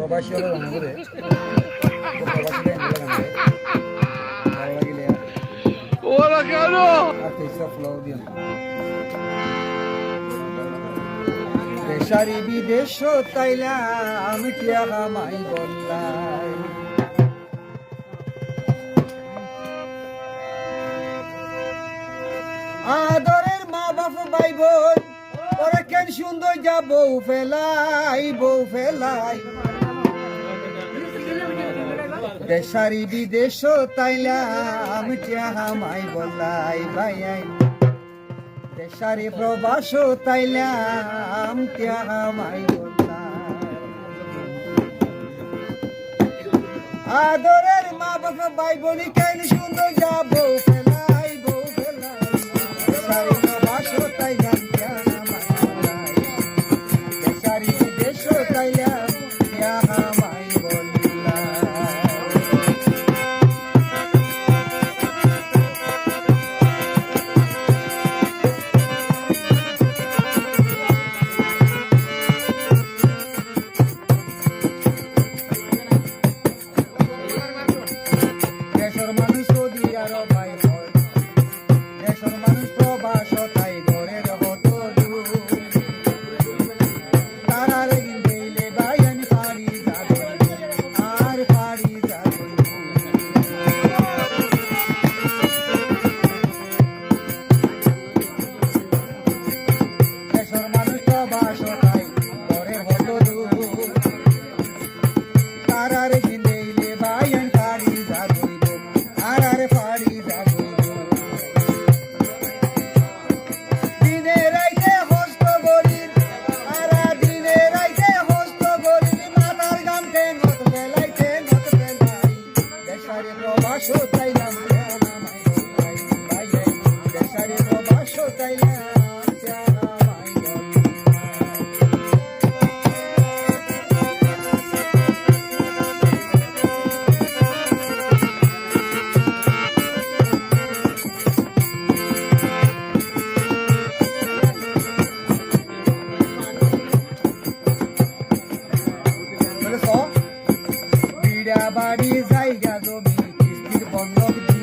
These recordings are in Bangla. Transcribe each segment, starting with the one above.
প্রবাসী হলো মনে করে প্রবাসীরা ভালো লাগিলে ওরা কেন আর তেইশটা ফ্লো দিন দেশারি বিদেশ তাইলাম টিয়া মাই বললাই আদরের মা বাপ ভাই বোন ওরা কেন সুন্দর যা বউ ফেলাই দেশারি বিদেশ তাইলাম টিয়া মাই বললাই ভাই দেশারি প্রবাস তাইলাম টিয়া মাই বললাই আদরের মা বাপ ভাই বোন কেন সুন্দর যা বউ ফেলাই দেশারি প্রবাস তাইলাম টিয়া মাই বললাই দেশারি বিদেশ তাইলাম টিয়া মাই দেশের মানুষ যদি আরো ভাই হয় দেশের মানুষ প্রবাস তাই ঘরের হতো তারার দিলে ভাই আমি পারি যাব আর পারি যাব দেশের মানুষ প্রবাস তাই ঘরের হতো তারার দিলে ভাই আমি পারি যাব আর পারি যাব দিনে রাইতে হস্ত গরিব আর দিনে রাইতে হস্ত গরিব মাতার গামতে নত ফেলাইতে নত ফেলাই দেশারে প্রবাস তাইলাম ভাই দেশারে প্রবাস তাইলাম বিড়া বাড়ি জায়গা জমি কিস্তির বন্ধক দি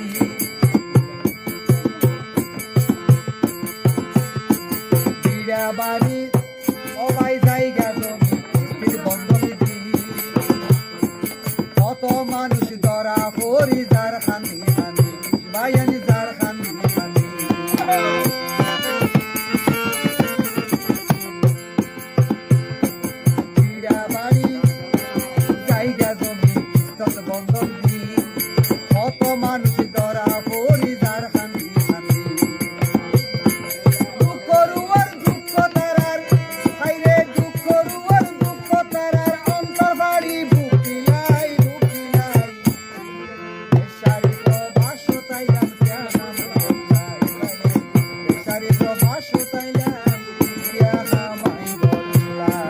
বিড়া বাড়ি সবাই জায়গা জমি কিস্তির বন্ধক দি কত মানুষ ধরা পরি যার খানি খানি বায়ানি যার খানি খানি বিড়া বাড়ি জায়গা জমি কিস্তি বন্ধক দি কত মানুষ ধরা পরি যার খানি খানি দুঃখ রুয়ার দুঃখ তারার হাইরে দুঃখ রুয়ার দুঃখ তারার অন্তর বাড়ি বুকিলাই দেশারি প্রবাস তাইলাম টিয়া মাই বললাই দেশারি প্রবাস তাইলাম টিয়া মাই বললাই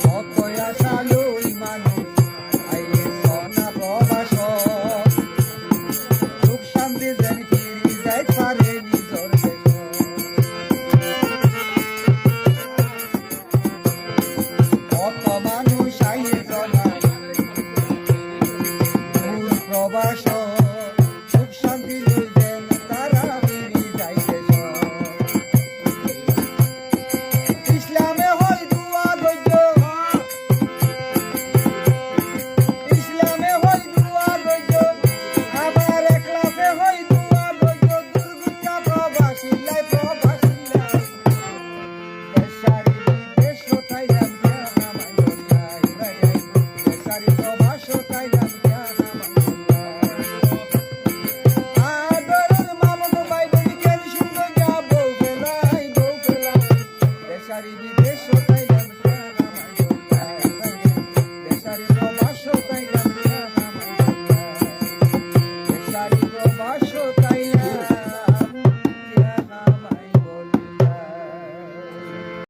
কতই আশালুই মানুষ আইলে সোনা প্রবাস সুখ শান্তি যেন ফিরি যাই পারে নিজর দেশ কত মানুষ আইলে জনা দূর প্রবাস সুখ শান্তি লই যেন তারা ফিরি যাই দেশ ইসলামে হয় দুয়া গজ্য ইসলামে হয় দুয়া গজ্য আবার একলাফে হয় দুয়া গজ্য দুর্গুচ্ছা প্রবাসিলাই দেশারি বিদেশ তাইলাম টিয়া মাই বললাই দেশারি প্রবাস তাইলাম টিয়া মাই বললাই আদরের মা বাপ ভাই বোন কেন সুন্দর যা বউ ফেলাই দেশারি বিদেশ তাইলাম